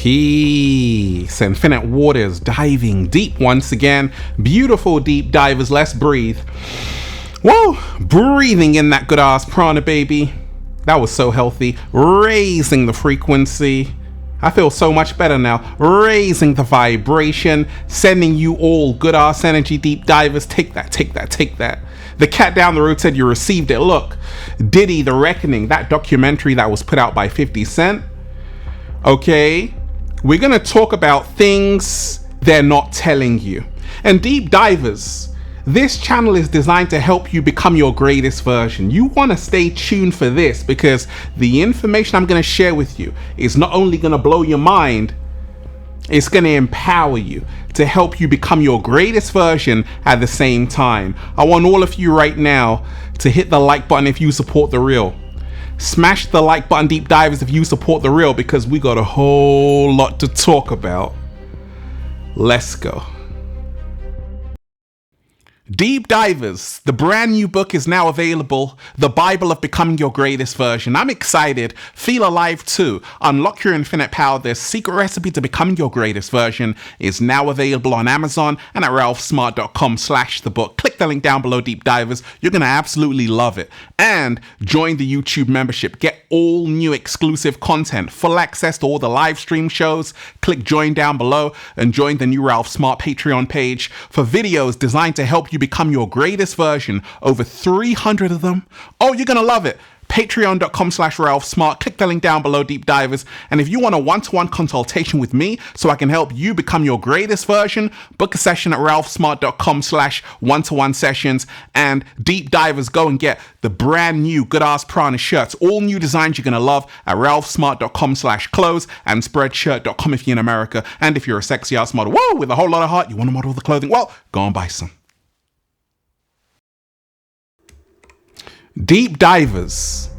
Peace. Infinite waters, diving deep once again. Beautiful deep divers. Let's breathe. Whoa, breathing in that good ass prana, baby. That was so healthy. Raising the frequency. I feel so much better now. Raising the vibration, sending you all good ass energy, deep divers. Take that, take that, take that. The cat down the road said you received it. Look, Diddy, The Reckoning, that documentary that was put out by 50 Cent. Okay, we're gonna talk about things they're not telling you. And deep divers, this channel is designed to help you become your greatest version. You want to stay tuned for this because the information I'm going to share with you is not only going to blow your mind, it's going to empower you to help you become your greatest version at the same time. I want all of you right now to hit the like button if you support the real. Smash the like button, deep divers, if you support the real, because we got a whole lot to talk about. Let's go. Deep Divers, the brand new book is now available, The Bible of Becoming Your Greatest Version. I'm excited. Feel alive too. Unlock your infinite power. Their secret recipe to becoming your greatest version is now available on Amazon and at ralphsmart.com/thebook. Click the link down below, Deep Divers. You're going to absolutely love it. And join the YouTube membership. Get all new exclusive content, full access to all the live stream shows. Click join down below and join the new Ralph Smart Patreon page for videos designed to help you become your greatest version. Over 300 of them. Oh, you're gonna love it. Patreon.com/RalphSmart. Click the link down below, Deep Divers. And if you want a one-to-one consultation with me so I can help you become your greatest version, book a session at RalphSmart.com/one-to-one sessions. And Deep Divers, go and get the brand new Good Ass Prana shirts. All new designs you're gonna love at RalphSmart.com/clothes and Spreadshirt.com if you're in America. And if you're a sexy ass model, whoa, with a whole lot of heart, you wanna model the clothing, well, go and buy some. Deep Divers,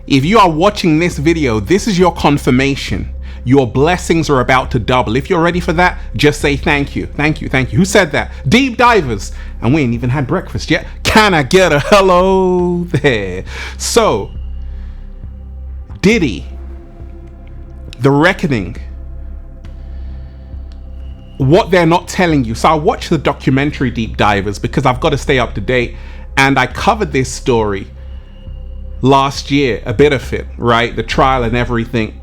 if you are watching this video, this is your confirmation. Your blessings are about to double. If you're ready for that, just say thank you, thank you, thank you. Who said that? Deep Divers. And we ain't even had breakfast yet. Can I get a hello there? So, Diddy, The Reckoning, what they're not telling you. So I watched the documentary, Deep Divers, because I've got to stay up to date. And I covered this story last year, a bit of it, right? The trial and everything.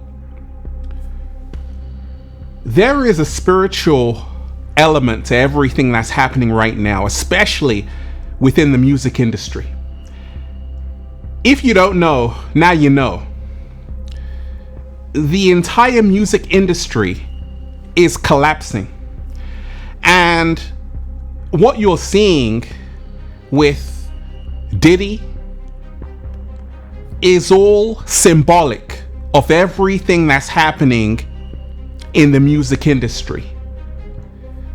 There is a spiritual element to everything that's happening right now, especially within the music industry. If you don't know, now you know. The entire music industry is collapsing. And what you're seeing with Diddy is all symbolic of everything that's happening in the music industry.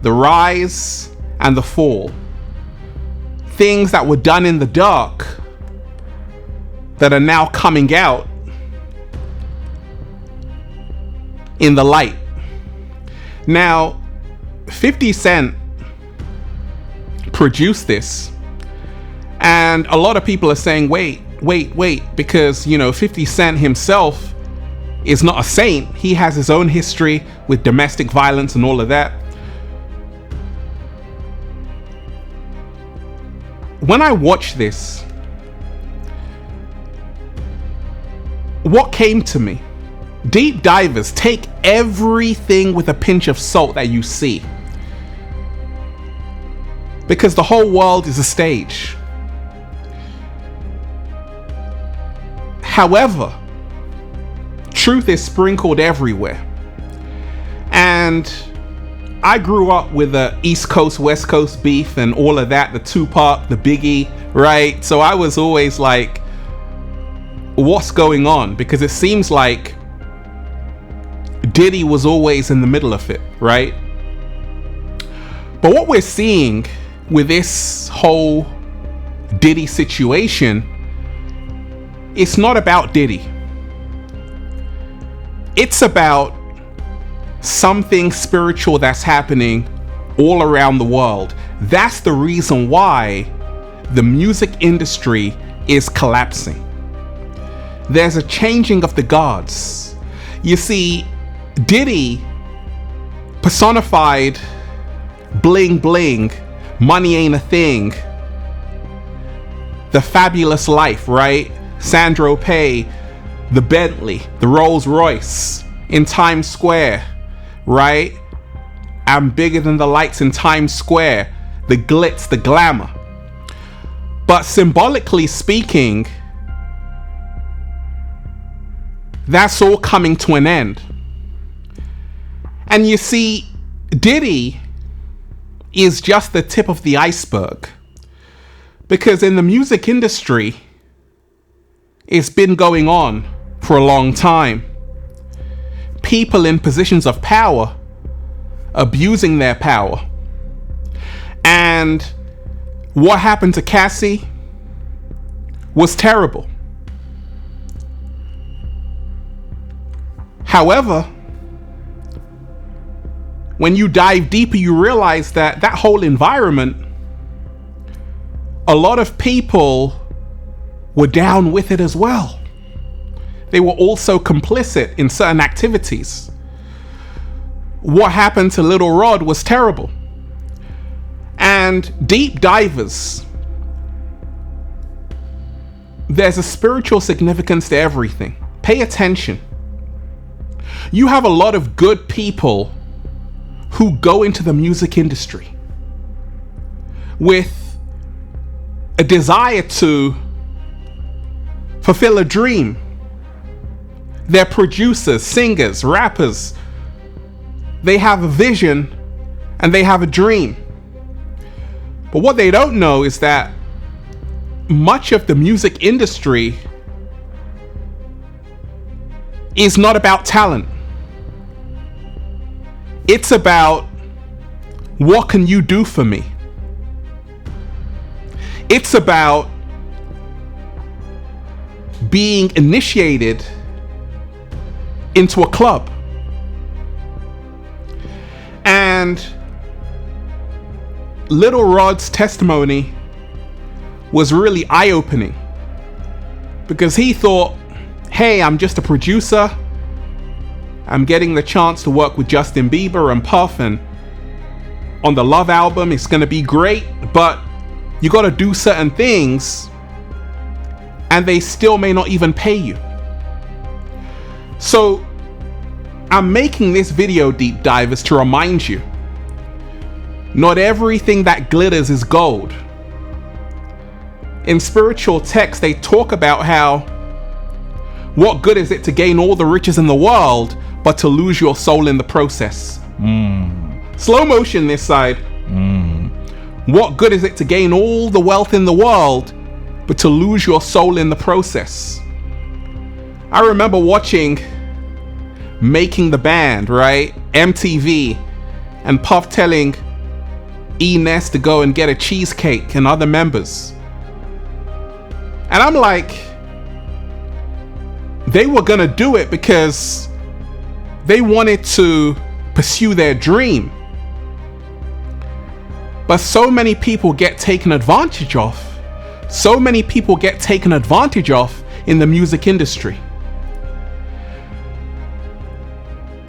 The rise and the fall. Things that were done in the dark that are now coming out in the light. Now, 50 Cent produced this. And a lot of people are saying, wait, because, 50 Cent himself is not a saint. He has his own history with domestic violence and all of that. When I watched this, what came to me? Deep Divers, take everything with a pinch of salt that you see. Because the whole world is a stage. However, truth is sprinkled everywhere. And I grew up with the East Coast, West Coast beef and all of that, the Tupac, the Biggie, right? So I was always like, what's going on? Because it seems like Diddy was always in the middle of it, right? But what we're seeing with this whole Diddy situation, it's not about Diddy. It's about something spiritual that's happening all around the world. That's the reason why the music industry is collapsing. There's a changing of the guards. You see, Diddy personified bling bling, money ain't a thing, the fabulous life, right? Sandro Pay, the Bentley, the Rolls Royce in Times Square, right? I'm bigger than the lights in Times Square, the glitz, the glamour. But symbolically speaking, that's all coming to an end. And you see, Diddy is just the tip of the iceberg. Because in the music industry, it's been going on for a long time. People in positions of power abusing their power. And what happened to Cassie was terrible. However, when you dive deeper, you realize that that whole environment, a lot of people were down with it as well. They were also complicit in certain activities. What happened to Little Rod was terrible. And deep divers, there's a spiritual significance to everything. Pay attention. You have a lot of good people who go into the music industry with a desire to fulfill a dream. They're producers, singers, rappers. They have a vision and they have a dream. But what they don't know is that much of the music industry is not about talent. It's about, what can you do for me? It's about being initiated into a club. And Little Rod's testimony was really eye-opening, because he thought, hey, I'm just a producer. I'm getting the chance to work with Justin Bieber and Puff, and on the Love album, it's gonna be great, but you gotta do certain things and they still may not even pay you. So I'm making this video, deep divers, to remind you, not everything that glitters is gold. In spiritual texts, they talk about how, what good is it to gain all the riches in the world, but to lose your soul in the process? Slow motion this side. What good is it to gain all the wealth in the world, but to lose your soul in the process? I remember watching Making the Band, right? MTV, and Puff telling Ness to go and get a cheesecake and other members. And I'm like, they were gonna do it because they wanted to pursue their dream. But so many people get taken advantage of. So many people get taken advantage of in the music industry.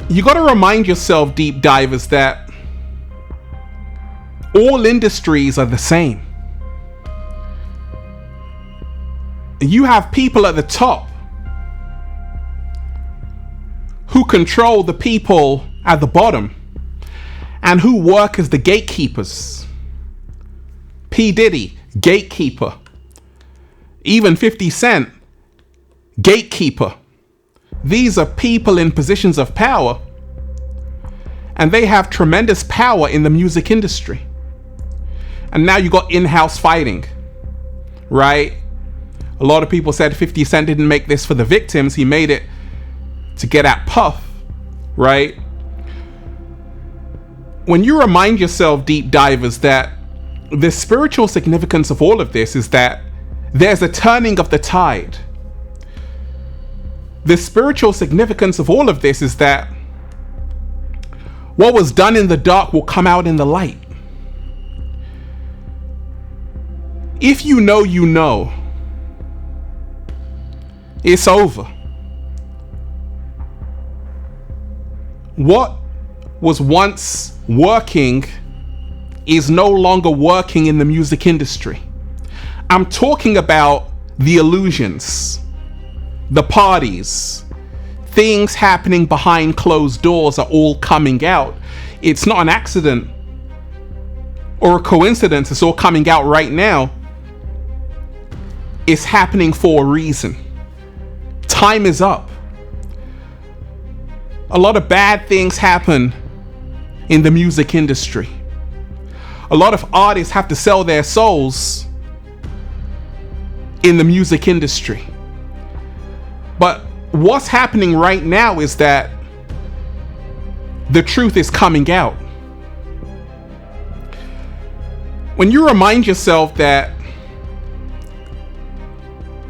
You gotta remind yourself, deep divers, that all industries are the same. You have people at the top who control the people at the bottom and who work as the gatekeepers. P. Diddy, gatekeeper. Even 50 Cent, gatekeeper. These are people in positions of power, and they have tremendous power in the music industry. And now you got in-house fighting, right? A lot of people said 50 Cent didn't make this for the victims, he made it to get at Puff, right? When you remind yourself, deep divers, that the spiritual significance of all of this is that there's a turning of the tide. The spiritual significance of all of this is that what was done in the dark will come out in the light. If you know, you know. It's over. What was once working is no longer working in the music industry. I'm talking about the illusions, the parties, things happening behind closed doors are all coming out. It's not an accident or a coincidence. It's all coming out right now. It's happening for a reason. Time is up. A lot of bad things happen in the music industry. A lot of artists have to sell their souls in the music industry. But what's happening right now is that the truth is coming out. When you remind yourself that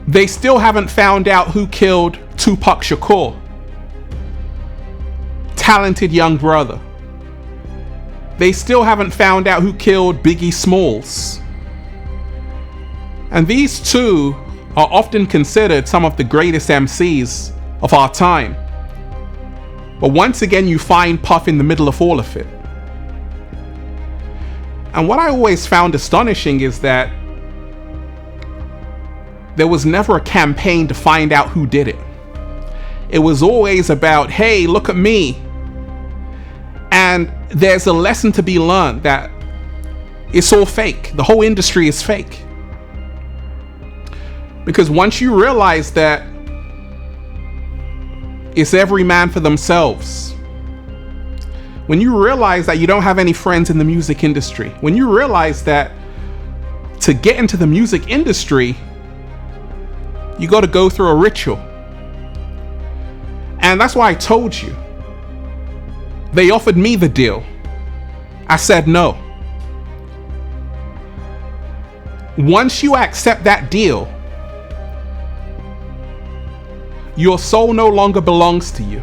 they still haven't found out who killed Tupac Shakur, talented young brother. They still haven't found out who killed Biggie Smalls. And these two are often considered some of the greatest MCs of our time. But once again, you find Puff in the middle of all of it. And what I always found astonishing is that there was never a campaign to find out who did it. It was always about, hey, look at me. And there's a lesson to be learned that it's all fake. The whole industry is fake. Because once you realize that it's every man for themselves, when you realize that you don't have any friends in the music industry, when you realize that to get into the music industry, you got to go through a ritual. And that's why I told you. They offered me the deal. I said no. Once you accept that deal, your soul no longer belongs to you.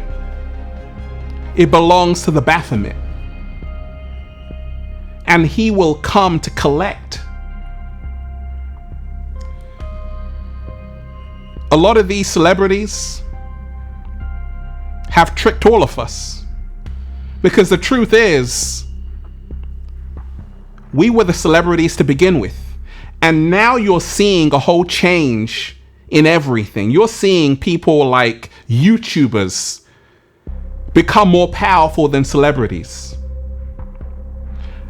It belongs to the Baphomet. And he will come to collect. A lot of these celebrities have tricked all of us. Because the truth is, we were the celebrities to begin with. And now you're seeing a whole change in everything. You're seeing people like YouTubers become more powerful than celebrities.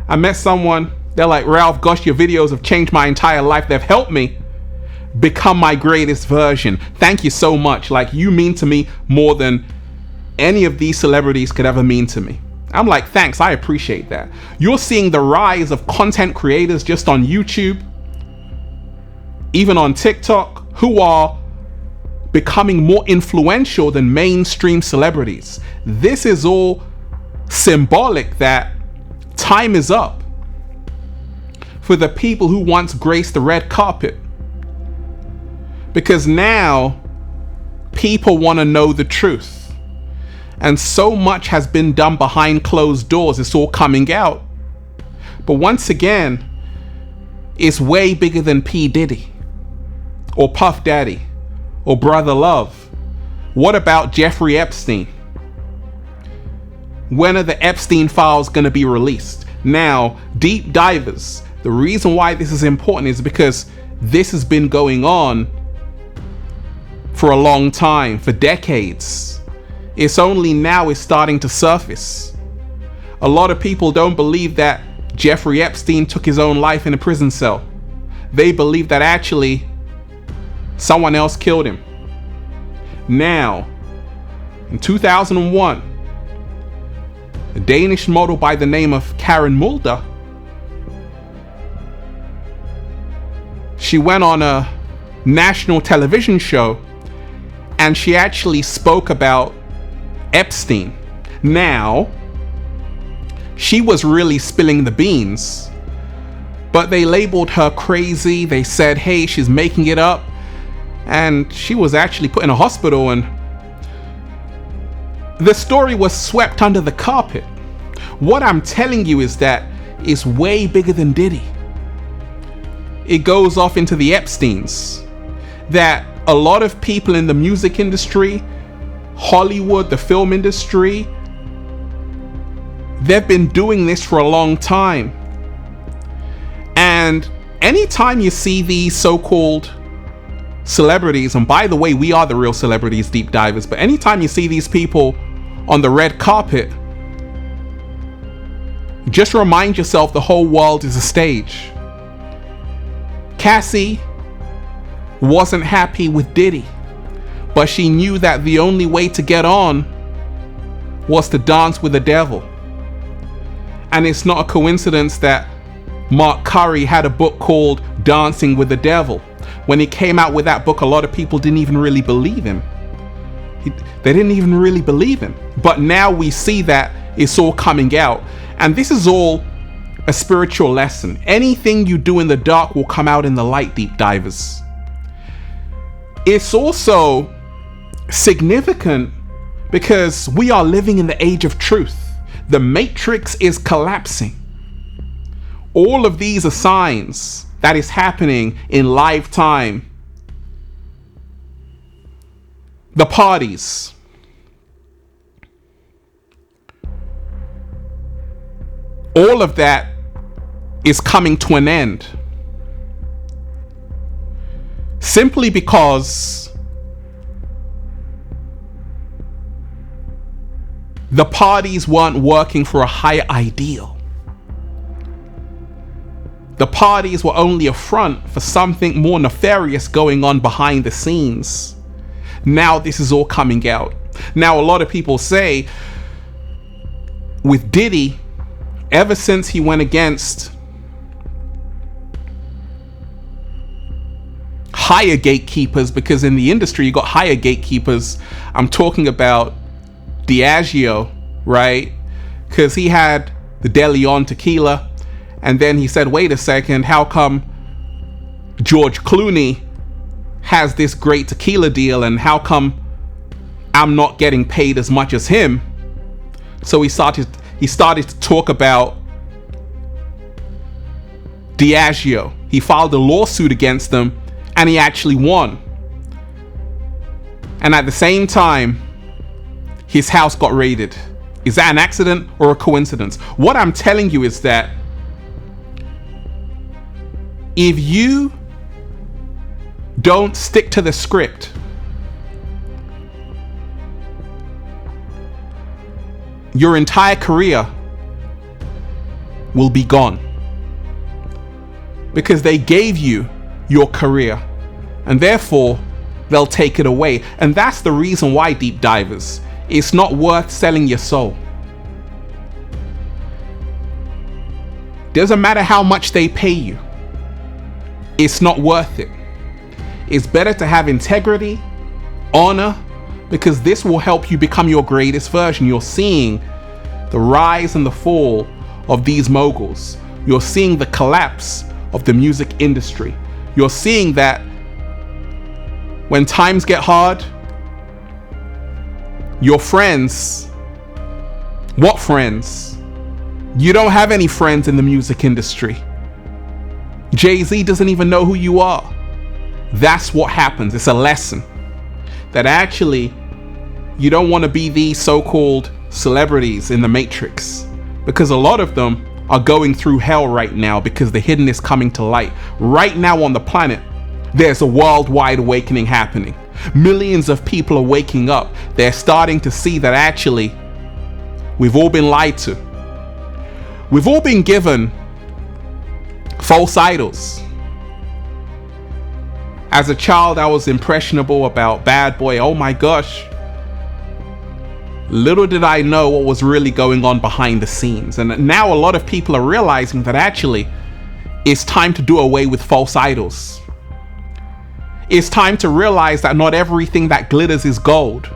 I met someone, they're like, Ralph, gosh, your videos have changed my entire life. They've helped me become my greatest version. Thank you so much. Like, you mean to me more than any of these celebrities could ever mean to me. I'm like, thanks, I appreciate that. You're seeing the rise of content creators just on YouTube, even on TikTok, who are becoming more influential than mainstream celebrities. This is all symbolic that time is up for the people who once graced the red carpet. Because now people want to know the truth. And so much has been done behind closed doors. It's all coming out. But once again, it's way bigger than P. Diddy or Puff Daddy or Brother Love. What about Jeffrey Epstein? When are the Epstein files going to be released? Now, deep divers, the reason why this is important is because this has been going on for a long time, for decades. It's only now it's starting to surface. A lot of people don't believe that Jeffrey Epstein took his own life in a prison cell. They believe that actually someone else killed him. Now, in 2001, a Danish model by the name of Karen Mulder, she went on a national television show and she actually spoke about Epstein. Now, she was really spilling the beans, but they labeled her crazy. They said, hey, she's making it up. And she was actually put in a hospital, and the story was swept under the carpet. What I'm telling you is that it's way bigger than Diddy. It goes off into the Epsteins. That a lot of people in the music industry, Hollywood, the film industry, They've been doing this for a long time. And anytime you see these so-called celebrities, and by the way, we are the real celebrities, deep divers, but anytime you see these people on the red carpet, just remind yourself the whole world is a stage. Cassie wasn't happy with Diddy, but she knew that the only way to get on was to dance with the devil. And it's not a coincidence that Mark Curry had a book called Dancing with the Devil. When he came out with that book, a lot of people didn't even really believe him. They didn't even really believe him. But now we see that it's all coming out. And this is all a spiritual lesson. Anything you do in the dark will come out in the light, deep divers. It's also significant because we are living in the age of truth. The matrix is collapsing. All of these are signs that is happening in live time. The parties, all of that is coming to an end. Simply because the parties weren't working for a higher ideal. The parties were only a front for something more nefarious going on behind the scenes. Now this is all coming out. Now a lot of people say with Diddy, ever since he went against higher gatekeepers, because in the industry you got higher gatekeepers. I'm talking about Diageo, right? Because he had the De Leon tequila, and then he said, wait a second, how come George Clooney has this great tequila deal, and how come I'm not getting paid as much as him? So he started to talk about Diageo. He filed a lawsuit against them, and he actually won. And at the same time, his house got raided. Is that an accident or a coincidence? What I'm telling you is that if you don't stick to the script, your entire career will be gone. Because they gave you your career, and therefore they'll take it away. And that's the reason why, deep divers, it's not worth selling your soul. Doesn't matter how much they pay you. It's not worth it. It's better to have integrity, honor, because this will help you become your greatest version. You're seeing the rise and the fall of these moguls. You're seeing the collapse of the music industry. You're seeing that when times get hard, your friends, what friends? You don't have any friends in the music industry. Jay-Z doesn't even know who you are. That's what happens. It's a lesson that actually you don't want to be these so-called celebrities in the matrix, because a lot of them are going through hell right now because the hidden is coming to light. Right now on the planet, there's a worldwide awakening happening. Millions of people are waking up. They're starting to see that actually we've all been lied to. We've all been given false idols. As a child, I was impressionable about Bad Boy. Oh my gosh. Little did I know what was really going on behind the scenes. And now a lot of people are realizing that actually it's time to do away with false idols. It's time to realize that not everything that glitters is gold.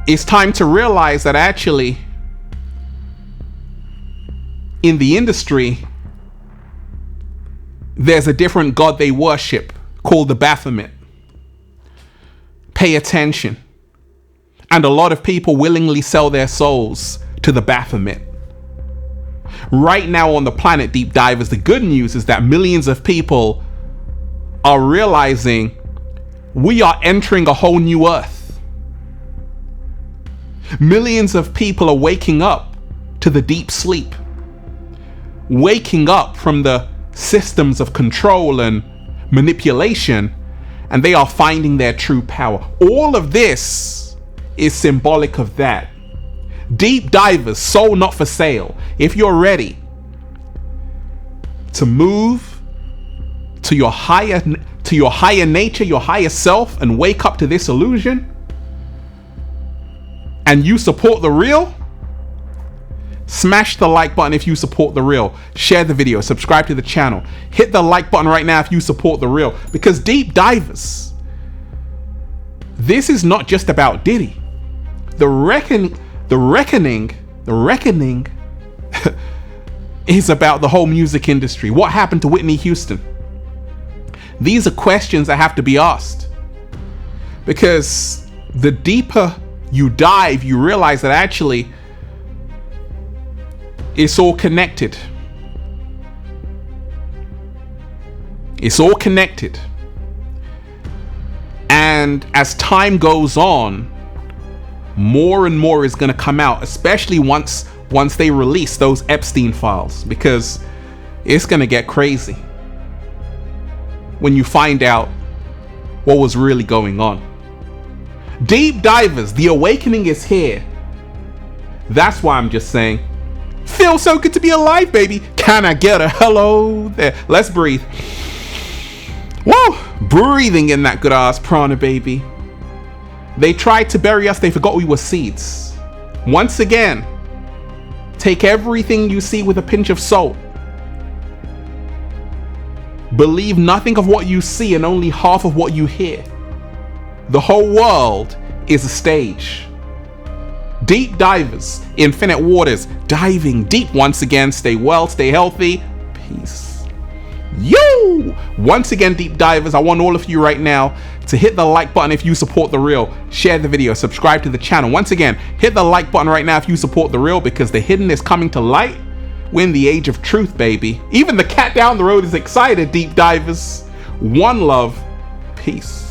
It's time to realize that actually in the industry, there's a different god they worship called the Baphomet. Pay attention. And a lot of people willingly sell their souls to the Baphomet. Right now on the planet, deep divers, the good news is that millions of people are realizing we are entering a whole new earth. Millions of people are waking up to the deep sleep, waking up from the systems of control and manipulation, and they are finding their true power. All of this is symbolic of that. Deep divers, soul not for sale. If you're ready to move to your higher nature, your higher self, and wake up to this illusion, and you support the real, smash the like button if you support the real. Share the video, subscribe to the channel. Hit the like button right now if you support the real. Because deep divers, this is not just about Diddy. The reckoning is about the whole music industry. What happened to Whitney Houston? These are questions that have to be asked. Because the deeper you dive, you realize that actually it's all connected. It's all connected. And as time goes on, more and more is going to come out, especially once they release those Epstein files, because it's going to get crazy when you find out what was really going on. Deep divers, the awakening is here. That's why I'm just saying, feels so good to be alive, baby. Can I get a hello there? Let's breathe. Whoa, breathing in that good ass prana, baby. They tried to bury us. They forgot we were seeds. Once again, take everything you see with a pinch of salt. Believe nothing of what you see and only half of what you hear. The whole world is a stage. Deep divers, infinite waters, diving deep once again. Stay well, stay healthy. Peace. Yo! Once again, deep divers, I want all of you right now to hit the like button if you support the real. Share the video, subscribe to the channel. Once again, hit the like button right now if you support the real, because the hidden is coming to light. We're in the age of truth, baby. Even the cat down the road is excited, deep divers. One love. Peace.